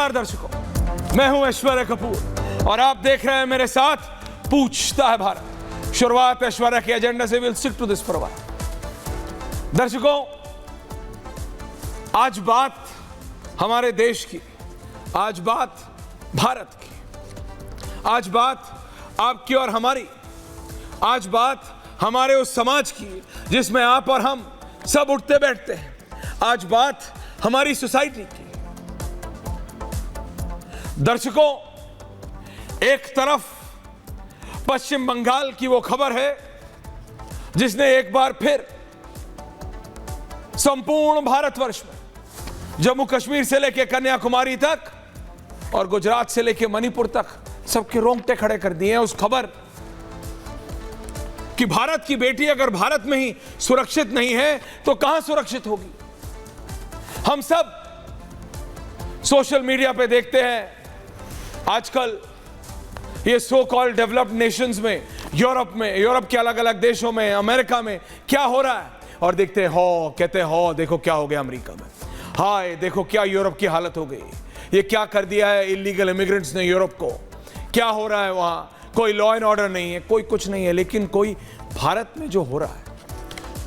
नमस्कार दर्शकों, मैं हूं ऐश्वर्या कपूर और आप देख रहे हैं मेरे साथ पूछता है भारत। शुरुआत ऐश्वर्या के एजेंडा से, will stick to this for a while. दर्शकों, आज बात हमारे देश की, आज बात भारत की, आज बात आपकी और हमारी, आज बात हमारे उस समाज की जिसमें आप और हम सब उठते बैठते हैं, आज बात हमारी सोसाइटी की। दर्शकों, एक तरफ पश्चिम बंगाल की वो खबर है जिसने एक बार फिर संपूर्ण भारतवर्ष में जम्मू कश्मीर से लेकर कन्याकुमारी तक और गुजरात से लेकर मणिपुर तक सबके रोंगटे खड़े कर दिए हैं उस खबर कि भारत की बेटी अगर भारत में ही सुरक्षित नहीं है तो कहां सुरक्षित होगी। हम सब सोशल मीडिया पे देखते हैं आजकल ये सो कॉल्ड डेवलप्ड नेशंस में, यूरोप के अलग अलग देशों में, अमेरिका में क्या हो रहा है, और देखते हैं हो, कहते हैं हो देखो क्या हो गया अमेरिका में, हाय देखो क्या यूरोप की हालत हो गई, ये क्या कर दिया है इलीगल इमिग्रेंट्स ने यूरोप को, क्या हो रहा है वहां, कोई लॉ एंड ऑर्डर नहीं है, कोई कुछ नहीं है। लेकिन कोई भारत में जो हो रहा है,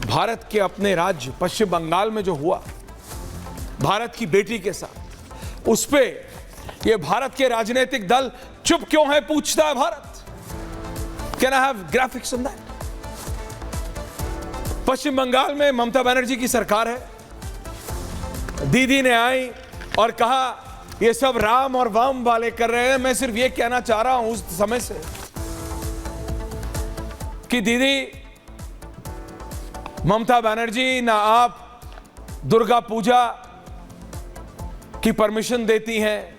भारत के अपने राज्य पश्चिम बंगाल में जो हुआ भारत की बेटी के साथ, उस पे ये भारत के राजनीतिक दल चुप क्यों है, पूछता है Bharat. Can I have graphics on that? Paschim Bangal में ममता बनर्जी की सरकार है। दीदी ने आई और कहा ये सब राम और वाम वाले कर रहे हैं। मैं सिर्फ ये कहना चाह रहा हूं उस समय से कि दीदी, ममता बनर्जी ना आप दुर्गा पूजा की परमिशन देती हैं,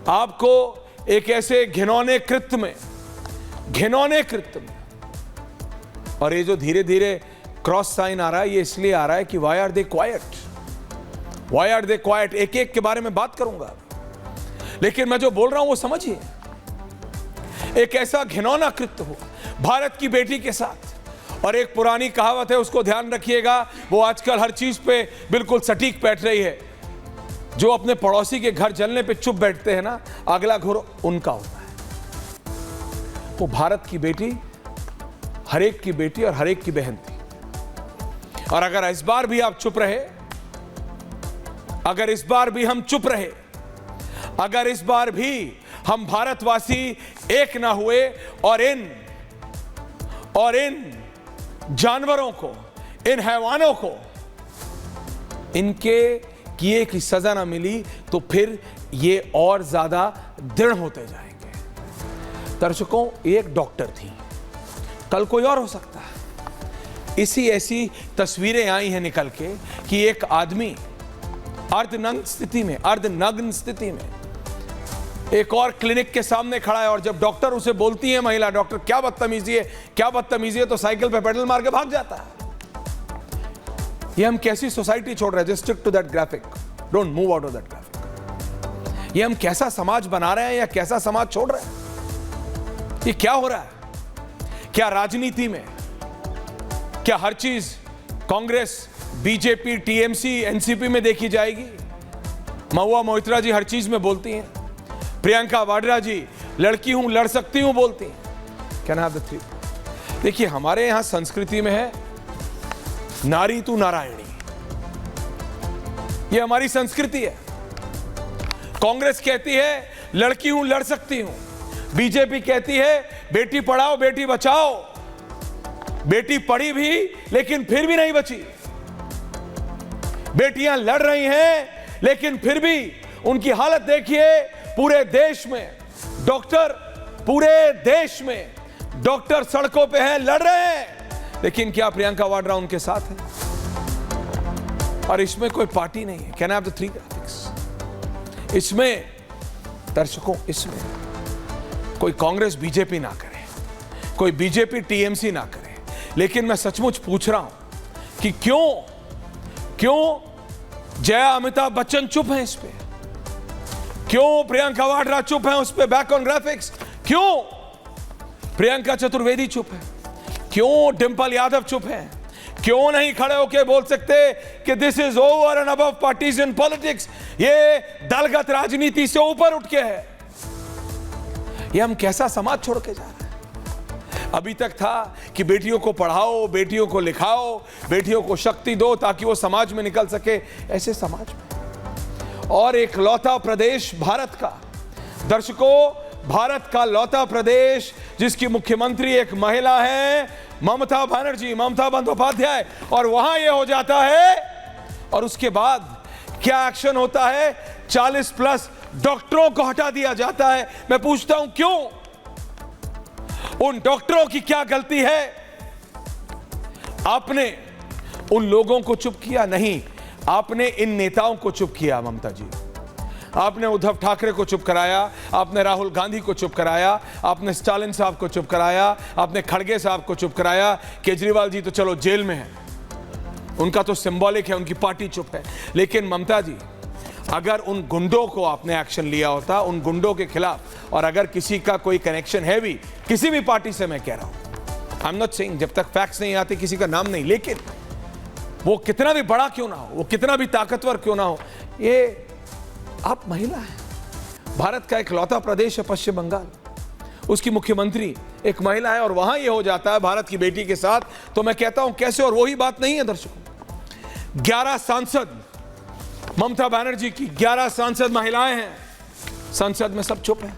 आपको एक ऐसे घिनौने कृत्य में, और ये जो धीरे धीरे क्रॉस साइन आ रहा है, ये इसलिए आ रहा है कि वाई आर दे क्वाइट, एक एक के बारे में बात करूंगा, लेकिन मैं जो बोल रहा हूं वो समझिए। एक ऐसा घिनौना कृत्य हो भारत की बेटी के साथ, और एक पुरानी कहावत है उसको ध्यान रखिएगा, वो आजकल हर चीज पे बिल्कुल सटीक बैठ रही है, जो अपने पड़ोसी के घर जलने पे चुप बैठते हैं ना, अगला घोर उनका होता है। वो भारत की बेटी हर एक की बेटी और हर एक की बहन थी, और अगर इस बार भी आप चुप रहे, अगर इस बार भी हम चुप रहे, अगर इस बार भी हम भारतवासी एक ना हुए और इन जानवरों को, इन हैवानों को इनके किए की सजा ना मिली, तो फिर ये और ज्यादा दृढ़ होते जाएंगे। दर्शकों, एक डॉक्टर थी, कल कोई और हो सकता है। इसी ऐसी तस्वीरें आई हैं निकल के कि एक आदमी अर्धनग्न स्थिति में एक और क्लिनिक के सामने खड़ा है, और जब डॉक्टर उसे बोलती है, महिला डॉक्टर, क्या बदतमीजी है, तो साइकिल पे पेडल मार के भाग जाता है। ये हम कैसी सोसाइटी छोड़ रहे हैं? Just stick to that graphic, don't move out of that graphic. ये हम कैसा समाज बना रहे हैं या कैसा समाज छोड़ रहे हैं? ये क्या हो रहा है? क्या राजनीति में, क्या हर चीज कांग्रेस, बीजेपी, टीएमसी, एनसीपी में देखी जाएगी? महुआ मोइत्रा जी हर चीज में बोलती हैं, प्रियंका वाड्रा जी लड़की हूं, लड़ सकती हूं बोलती हैं। Can I have the three? देखिए, हमारे यहां संस्कृति में है नारी तू नारायणी, ये हमारी संस्कृति है। कांग्रेस कहती है लड़की हूं, लड़ सकती हूं। बीजेपी कहती है बेटी पढ़ाओ बेटी बचाओ। बेटी पढ़ी भी लेकिन फिर भी नहीं बची। बेटियां लड़ रही हैं लेकिन फिर भी उनकी हालत देखिए। पूरे देश में डॉक्टर सड़कों पे हैं, लड़ रहे हैं, लेकिन क्या प्रियंका वाड्रा उनके साथ है? और इसमें कोई पार्टी नहीं है। Can I have the three graphics? इसमें दर्शकों, इसमें कोई कांग्रेस बीजेपी ना करे, कोई बीजेपी टीएमसी ना करे, लेकिन मैं सचमुच पूछ रहा हूं कि क्यों जया अमिताभ बच्चन चुप हैं इस पे? क्यों प्रियंका वाड्रा चुप हैं उस पे? Back on graphics. क्यों प्रियंका चतुर्वेदी चुप है? क्यों डिंपल यादव चुप है? क्यों नहीं खड़े होकर बोल सकते कि this is over and above partisan politics, ये दलगत राजनीति से ऊपर उठ के है। ये हम कैसा समाज छोड़ के जा रहे हैं? अभी तक था कि बेटियों को पढ़ाओ, बेटियों को लिखाओ, बेटियों को शक्ति दो ताकि वो समाज में निकल सके। ऐसे समाज में और एक लौता प्रदेश भारत का, दर्शकों, भारत का लौता प्रदेश जिसकी मुख्यमंत्री एक महिला है, ममता बनर्जी, ममता बंदोपाध्याय, और वहां यह हो जाता है और उसके बाद क्या एक्शन होता है? 40+ डॉक्टरों को हटा दिया जाता है। मैं पूछता हूं क्यों? उन डॉक्टरों की क्या गलती है? आपने उन लोगों को चुप किया? नहीं, आपने इन नेताओं को चुप किया। ममता जी, आपने उद्धव ठाकरे को चुप कराया, आपने राहुल गांधी को चुप कराया, आपने स्टालिन साहब को चुप कराया, आपने खड़गे साहब को चुप कराया। केजरीवाल जी तो चलो जेल में है, उनका तो सिंबॉलिक है, उनकी पार्टी चुप है। लेकिन ममता जी, अगर उन गुंडों को आपने एक्शन लिया होता, उन गुंडों के खिलाफ, और अगर किसी का कोई कनेक्शन है भी किसी भी पार्टी से, मैं कह रहा हूं, आई एम नॉट सेइंग, जब तक फैक्ट्स नहीं आते किसी का नाम नहीं, लेकिन वो कितना भी बड़ा क्यों ना हो, वो कितना भी ताकतवर क्यों ना हो, ये आप महिला हैं। भारत का एक लौता प्रदेश है पश्चिम बंगाल, उसकी मुख्यमंत्री एक महिला है, और वहां ये हो जाता है भारत की बेटी के साथ। तो मैं कहता हूं कैसे? और वही बात नहीं है दर्शकों, 11 सांसद, ममता बनर्जी की 11 सांसद महिलाएं हैं, संसद में सब चुप हैं।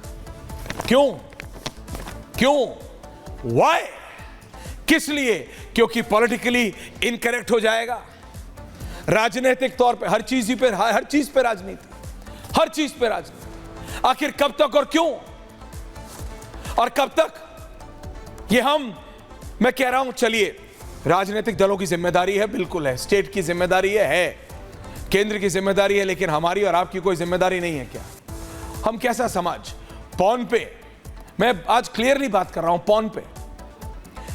क्यों? क्यों? वाई? किस लिए? क्योंकि पॉलिटिकली इनकरेक्ट हो जाएगा, राजनीतिक तौर पे हर चीज पे राजनीति, हर चीज पे राजनीति। आखिर कब तक और क्यों? और कब तक ये मैं कह रहा हूं, चलिए, राजनीतिक दलों की जिम्मेदारी है, बिल्कुल है, स्टेट की जिम्मेदारी है, केंद्र की जिम्मेदारी है, लेकिन हमारी और आपकी कोई जिम्मेदारी नहीं है क्या? हम कैसा समाज? पॉन पे, मैं आज क्लियरली बात कर रहा हूं, पॉन पे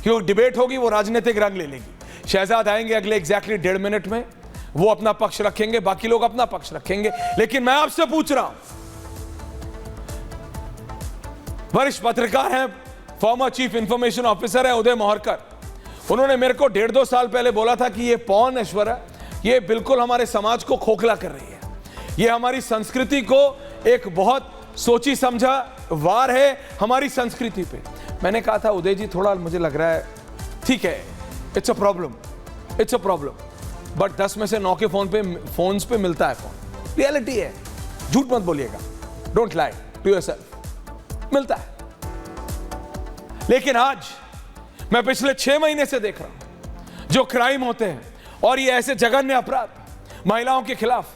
क्योंकि डिबेट होगी वो राजनीतिक रंग ले लेगी। शहजाद आएंगे अगले एग्जैक्टली 1.5 मिनट में, वो अपना पक्ष रखेंगे, बाकी लोग अपना पक्ष रखेंगे। लेकिन मैं आपसे पूछ रहा हूं, वरिष्ठ पत्रकार हैं, फॉर्मर चीफ इंफॉर्मेशन ऑफिसर है उदय मोहरकर, उन्होंने मेरे को 1.5-2 साल पहले बोला था कि ये पॉन ऐश्वर्या, ये बिल्कुल हमारे समाज को खोखला कर रही है, ये हमारी संस्कृति को एक बहुत सोची समझा वार है हमारी संस्कृति पे। मैंने कहा था उदय जी, थोड़ा मुझे लग रहा है, ठीक है, इट्स अ प्रॉब्लम, बट 10 में से 9 के फोन्स पे मिलता है फोन, रियलिटी है, झूठ मत बोलिएगा, डोंट लाई टू योरसेल्फ, मिलता है। लेकिन आज मैं पिछले 6 महीने से देख रहा हूं जो क्राइम होते हैं, और ये ऐसे जघन्य अपराध महिलाओं के खिलाफ,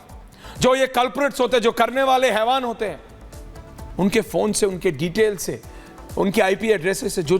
जो ये कल्प्रिट्स होते हैं, जो करने वाले हैवान होते हैं, उनके फोन से, उनके डिटेल से, उनके IP एड्रेसेस से जो